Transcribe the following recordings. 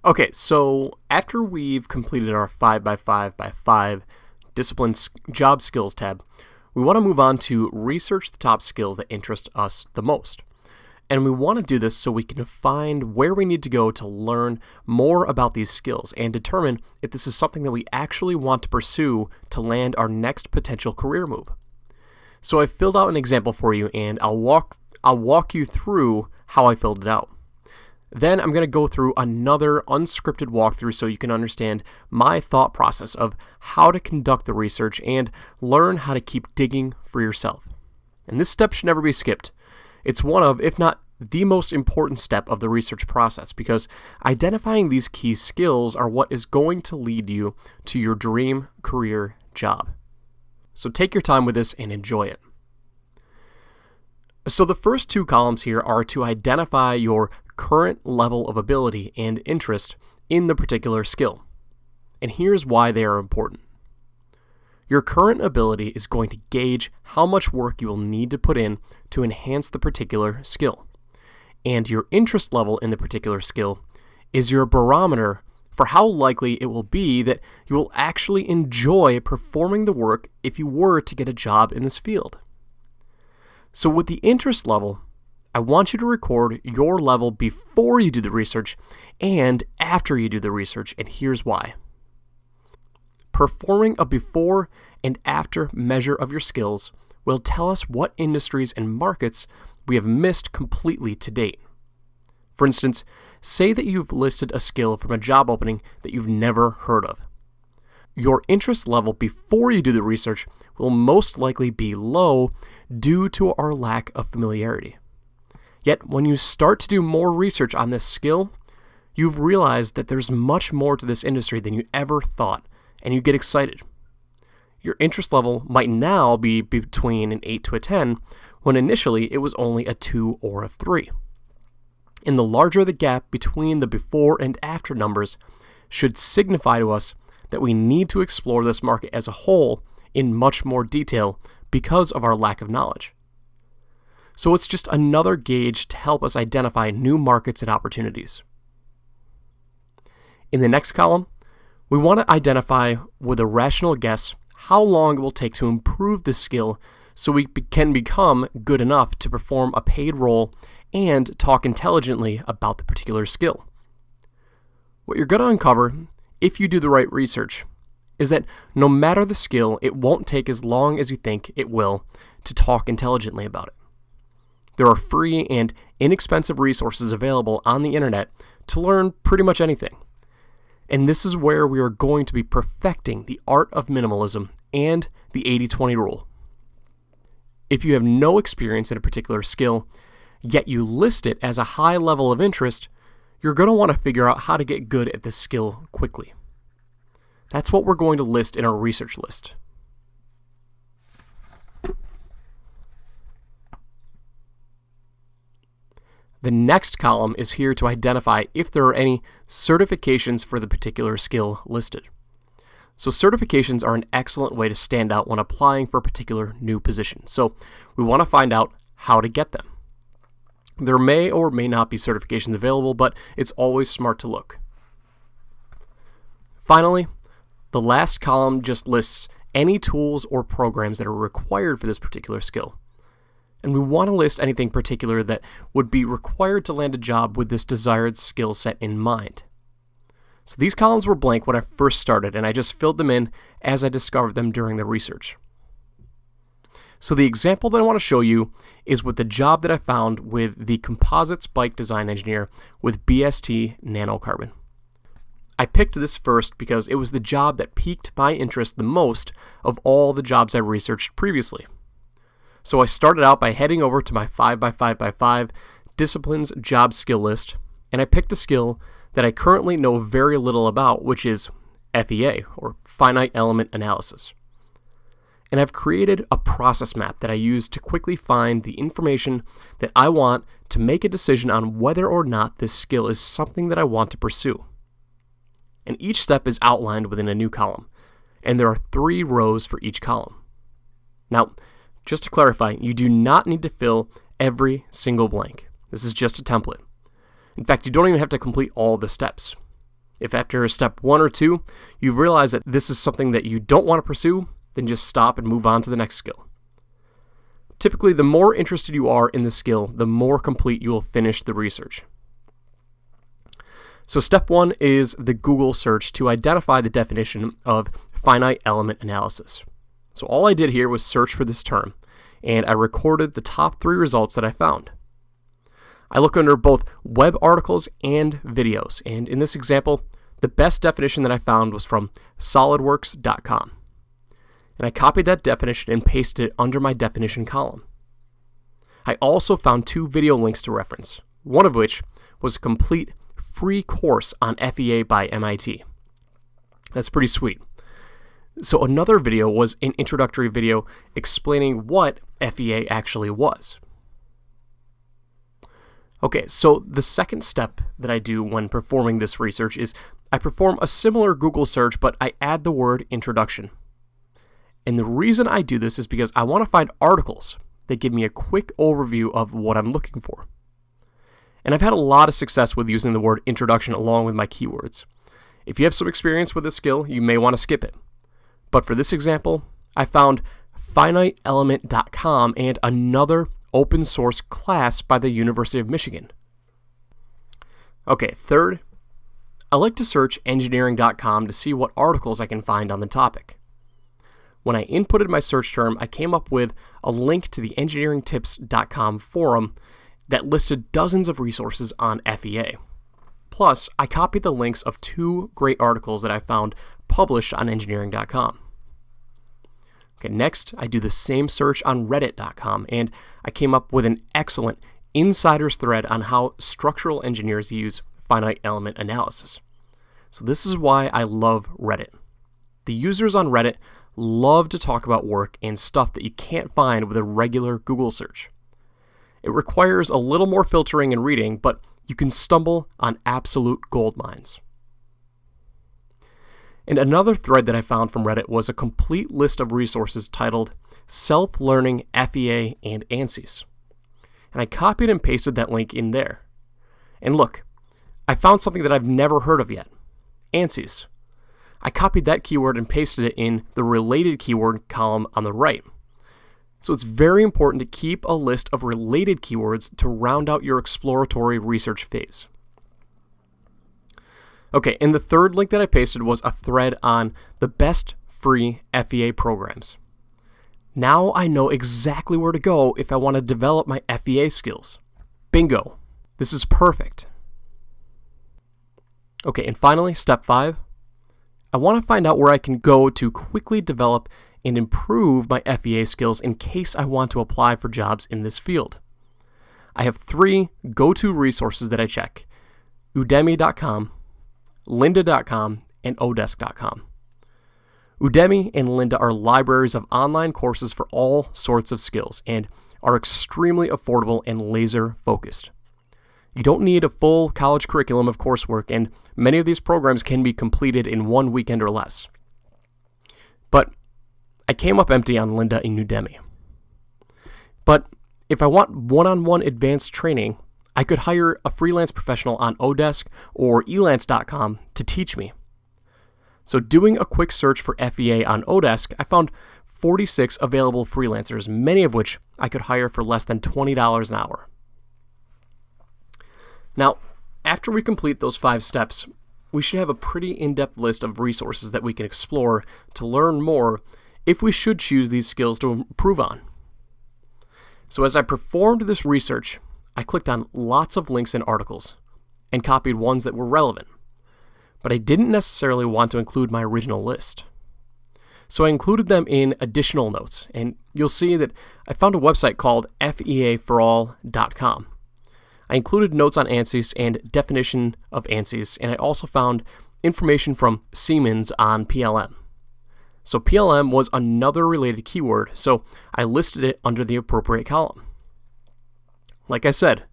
Okay, so after we've completed our 5 by 5 by 5 discipline job skills tab, we want to move on to research the top skills that interest us the most. And we want to do this so we can find where we need to go to learn more about these skills and determine if this is something that we actually want to pursue to land our next potential career move. So I filled out an example for you, and I'll walk you through how I filled it out. Then I'm going to go through another unscripted walkthrough so you can understand my thought process of how to conduct the research and learn how to keep digging for yourself. And this step should never be skipped. It's one of, if not the most important step of the research process, because identifying these key skills are what is going to lead you to your dream career job. So take your time with this and enjoy it. So the first two columns here are to identify your current level of ability and interest in the particular skill. And here's why they are important. Your current ability is going to gauge how much work you will need to put in to enhance the particular skill. And your interest level in the particular skill is your barometer for how likely it will be that you will actually enjoy performing the work if you were to get a job in this field. So with the interest level, I want you to record your level before you do the research and after you do the research, and here's why. Performing a before and after measure of your skills will tell us what industries and markets we have missed completely to date. For instance, say that you've listed a skill from a job opening that you've never heard of. Your interest level before you do the research will most likely be low due to our lack of familiarity. Yet when you start to do more research on this skill, you've realized that there's much more to this industry than you ever thought, and you get excited. Your interest level might now be between an 8 to a 10, when initially it was only a 2 or a 3. And the larger the gap between the before and after numbers should signify to us that we need to explore this market as a whole in much more detail because of our lack of knowledge. So it's just another gauge to help us identify new markets and opportunities. In the next column, we want to identify with a rational guess how long it will take to improve this skill so we can become good enough to perform a paid role and talk intelligently about the particular skill. What you're going to uncover, if you do the right research, is that no matter the skill, it won't take as long as you think it will to talk intelligently about it. There are free and inexpensive resources available on the internet to learn pretty much anything. And this is where we are going to be perfecting the art of minimalism and the 80-20 rule. If you have no experience in a particular skill, yet you list it as a high level of interest, you're going to want to figure out how to get good at this skill quickly. That's what we're going to list in our research list. The next column is here to identify if there are any certifications for the particular skill listed. So certifications are an excellent way to stand out when applying for a particular new position. So we want to find out how to get them. There may or may not be certifications available, but it's always smart to look. Finally, the last column just lists any tools or programs that are required for this particular skill. And we want to list anything particular that would be required to land a job with this desired skill set in mind. So these columns were blank when I first started, and I just filled them in as I discovered them during the research. So the example that I want to show you is with the job that I found with the composites bike design engineer with BST nanocarbon. I picked this first because it was the job that piqued my interest the most of all the jobs I researched previously. So I started out by heading over to my 5 by 5 by 5 disciplines job skill list, and I picked a skill that I currently know very little about, which is FEA, or finite element analysis. And I've created a process map that I use to quickly find the information that I want to make a decision on whether or not this skill is something that I want to pursue. And each step is outlined within a new column, and there are 3 rows for each column. Now, just to clarify, you do not need to fill every single blank. This is just a template. In fact, you don't even have to complete all the steps. If after step 1 or 2, you've realized that this is something that you don't want to pursue, then just stop and move on to the next skill. Typically, the more interested you are in the skill, the more complete you will finish the research. So step 1 is the Google search to identify the definition of finite element analysis. So all I did here was search for this term, and I recorded the top 3 results that I found. I look under both web articles and videos, and in this example, the best definition that I found was from solidworks.com. And I copied that definition and pasted it under my definition column. I also found 2 video links to reference, one of which was a complete free course on FEA by MIT. That's pretty sweet. So another video was an introductory video explaining what FEA actually was. Okay, so the second step that I do when performing this research is I perform a similar Google search, but I add the word introduction. And the reason I do this is because I want to find articles that give me a quick overview of what I'm looking for. And I've had a lot of success with using the word introduction along with my keywords. If you have some experience with this skill, you may want to skip it. But for this example, I found finiteelement.com and another open source class by the University of Michigan. Okay, third, I like to search engineering.com to see what articles I can find on the topic. When I inputted my search term, I came up with a link to the engineeringtips.com forum that listed dozens of resources on FEA. Plus, I copied the links of 2 great articles that I found published on engineering.com. Okay, next, I do the same search on reddit.com, and I came up with an excellent insider's thread on how structural engineers use finite element analysis. So this is why I love Reddit. The users on Reddit love to talk about work and stuff that you can't find with a regular Google search. It requires a little more filtering and reading, but you can stumble on absolute gold mines. And another thread that I found from Reddit was a complete list of resources titled Self-Learning FEA and ANSYS. And I copied and pasted that link in there. And look, I found something that I've never heard of yet, ANSYS. I copied that keyword and pasted it in the related keyword column on the right. So it's very important to keep a list of related keywords to round out your exploratory research phase. Okay, and the third link that I pasted was a thread on the best free FEA programs. Now I know exactly where to go if I want to develop my FEA skills. Bingo! This is perfect. Okay, and finally, step 5. I want to find out where I can go to quickly develop and improve my FEA skills in case I want to apply for jobs in this field. I have 3 go-to resources that I check: Udemy.com, lynda.com, and odesk.com. Udemy and Lynda are libraries of online courses for all sorts of skills and are extremely affordable and laser-focused. You don't need a full college curriculum of coursework, and many of these programs can be completed in 1 weekend or less. But I came up empty on Lynda and Udemy. But if I want one-on-one advanced training, I could hire a freelance professional on Odesk or elance.com to teach me. So doing a quick search for FEA on Odesk, I found 46 available freelancers, many of which I could hire for less than $20 an hour. Now, after we complete those 5 steps, we should have a pretty in-depth list of resources that we can explore to learn more if we should choose these skills to improve on. So as I performed this research, I clicked on lots of links and articles and copied ones that were relevant, but I didn't necessarily want to include my original list. So I included them in additional notes, and you'll see that I found a website called feaforall.com. I included notes on ANSYS and definition of ANSYS, and I also found information from Siemens on PLM. So PLM was another related keyword, so I listed it under the appropriate column. Like I said,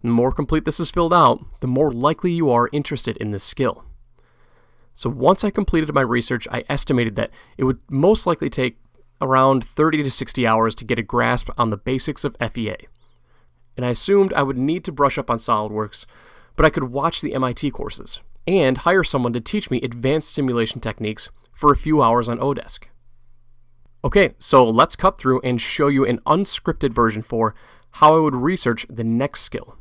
the more complete this is filled out, the more likely you are interested in this skill. So once I completed my research, I estimated that it would most likely take around 30 to 60 hours to get a grasp on the basics of FEA. And I assumed I would need to brush up on SolidWorks, but I could watch the MIT courses, and hire someone to teach me advanced simulation techniques for a few hours on Odesk. Okay, so let's cut through and show you an unscripted version for how I would research the next skill.